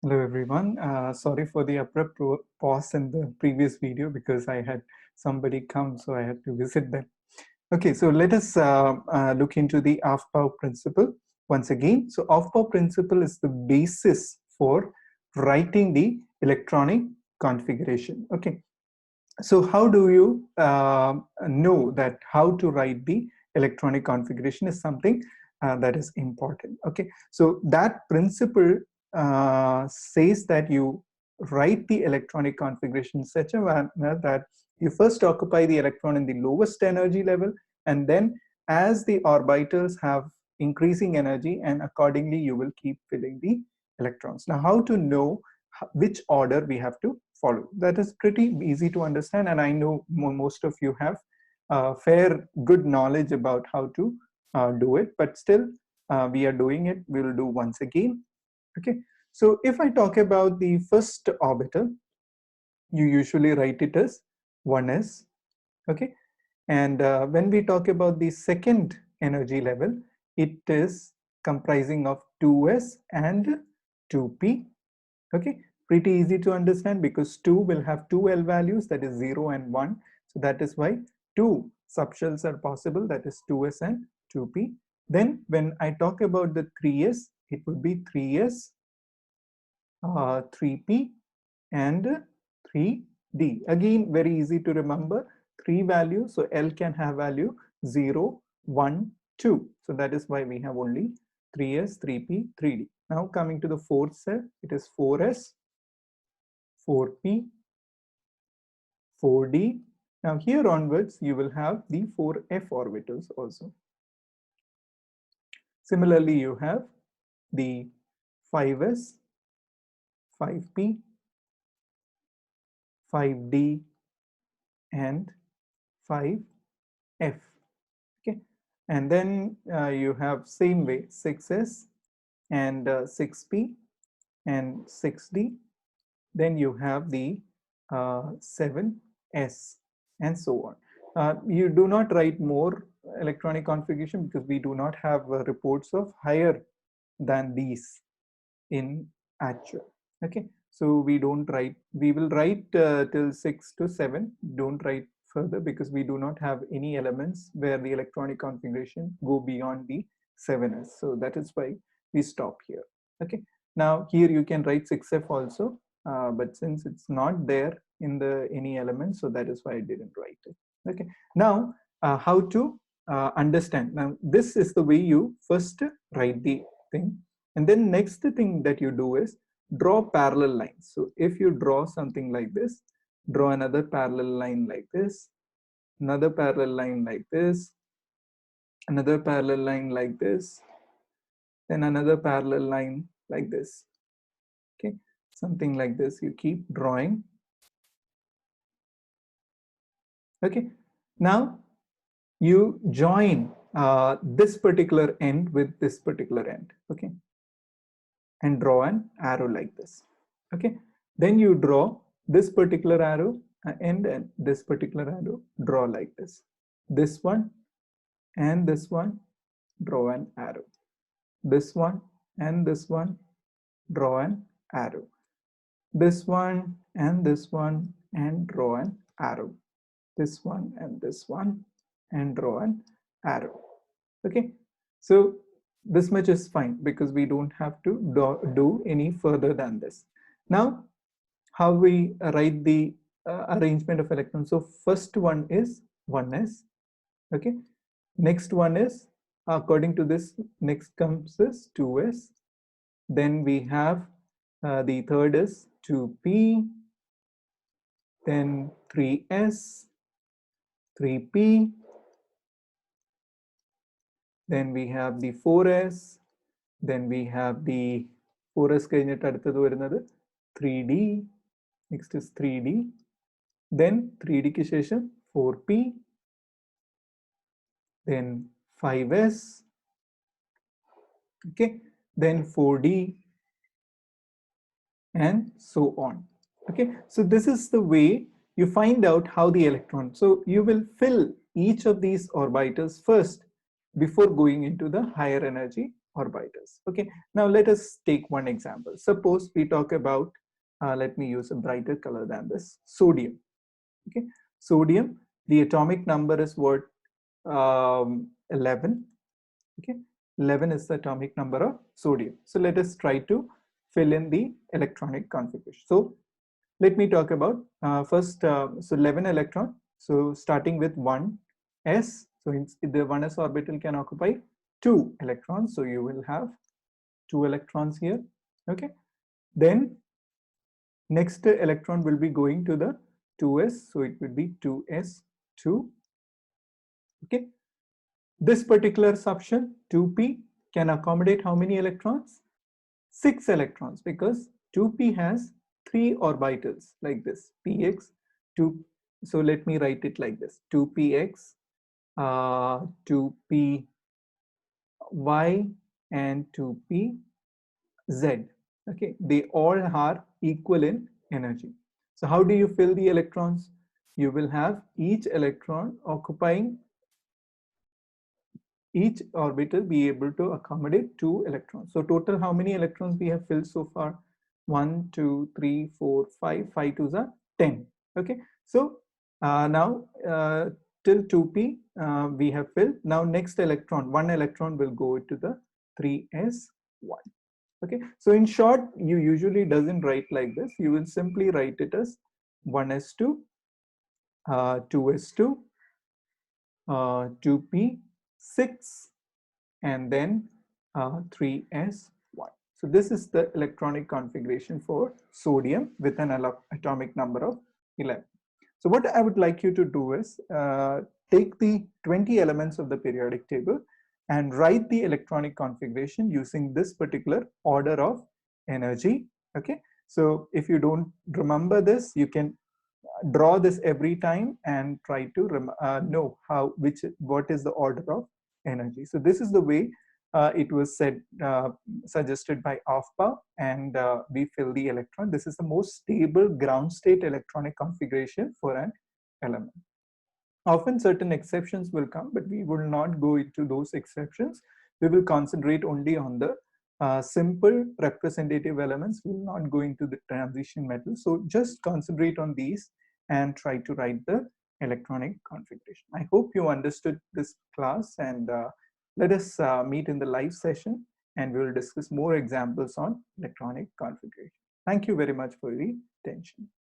Hello everyone. Sorry for the abrupt pause in the previous video because I had somebody come, so I had to visit them. Okay, so let us look into the Aufbau principle once again. So Aufbau principle is the basis for writing the electronic configuration. Okay, so how do you know that how to write the electronic configuration is something that is important. Okay, so that principle says that you write the electronic configuration in such a manner that you first occupy the electron in the lowest energy level, and then as the orbitals have increasing energy, and accordingly you will keep filling the electrons. Now, how to know which order we have to follow? That is pretty easy to understand, and I know most of you have fair good knowledge about how to do it, but still we are doing it. We'll do once again. Okay, so if I talk about the first orbital, you usually write it as 1s. Okay, and when we talk about the second energy level, it is comprising of 2s and 2p. Okay, pretty easy to understand because 2 will have two L values, that is 0 and 1. So that is why two subshells are possible, that is 2s and 2p. Then when I talk about the 3s, it would be 3s, 3p and 3d. Again, very easy to remember, three values. So L can have value 0, 1, 2. So that is why we have only 3s, 3p, 3d. Now coming to the fourth cell, it is 4s, 4p, 4d. Now here onwards, you will have the 4f orbitals also. Similarly, you have the 5s, 5p, 5d, and 5f. Okay, and then you have same way 6s and 6p and 6d. Then you have the 7s and so on. You do not write more electronic configuration because we do not have reports of higher than these in actual. Okay, so we don't write, we will write till 6 to 7, don't write further because we do not have any elements where the electronic configuration go beyond the 7s. So that is why we stop here. Okay, now here you can write 6f also, but since it's not there in the any element, so that is why I didn't write it. Okay, now how to understand. Now this is the way you first write the thing, and then next thing that you do is draw parallel lines. So if you draw something like this, draw another parallel line like this, another parallel line like this, another parallel line like this, then another parallel line like this. Okay, something like this you keep drawing. Okay, now you join this particular end with this particular end. Okay, and draw an arrow like this. Okay, then you draw this particular arrow and this particular arrow, draw like this one and this one, draw an arrow, this one and this one, draw an arrow, this one and this one, and draw an arrow, this one and this one, and draw an arrow. Okay, so this much is fine because we don't have to do any further than this. Now how we write the arrangement of electrons. So first one is 1s. Okay, next one is, according to this, next comes is 2s. Then we have the third is 2p, then 3s, 3p, then we have the 4s, then we have the 4s കഴിഞ്ഞിട്ട് അടുത്തത് വരുന്നത് 3d, next is 3d, then 3d ക്ക് ശേഷം 4p, then 5s, okay, then 4d, and so on. Okay, so this is the way you find out how the electron, so you will fill each of these orbitals first before going into the higher energy orbitals. Okay, now let us take one example. Suppose we talk about, let me use a brighter color than this, sodium. Okay, sodium, the atomic number is what, 11. Okay, 11 is the atomic number of sodium. So let us try to fill in the electronic configuration. So let me talk about first, so 11 electron. So starting with 1s, so the 1s orbital can occupy 2 electrons. So you will have 2 electrons here. Okay, then next electron will be going to the 2s, so it would be 2s2. Okay, this particular subshell 2p can accommodate how many electrons? 6 electrons, because 2p has 3 orbitals like this, px 2. So let me write it like this, 2px, 2py, and 2pz. Okay, they all are equal in energy. So how do you fill the electrons? You will have each electron occupying, each orbital be able to accommodate 2 electrons. So total, how many electrons we have filled so far? 1, 2, 3, 4, 5. 5 twos are 10. Okay, so now till 2p we have filled. Now next electron, 1 electron will go to the 3s1. Okay, so in short, you usually doesn't write like this. You will simply write it as 1s2, 2s2, 2p6, and then 3s1. So this is the electronic configuration for sodium with an atomic number of 11. So what I would like you to do is take the 20 elements of the periodic table and write the electronic configuration using this particular order of energy. Okay, so if you don't remember this, you can draw this every time and try to know what is the order of energy. So this is the way it was suggested by Aufbau, and we fill the electron. This is the most stable ground state electronic configuration for an element. Often certain exceptions will come, but we will not go into those exceptions. We will concentrate only on the simple representative elements. We will not go into the transition metals. So just concentrate on these and try to write the electronic configuration. I hope you understood this class, and let us meet in the live session, and we will discuss more examples on electronic configuration. Thank you very much for the attention.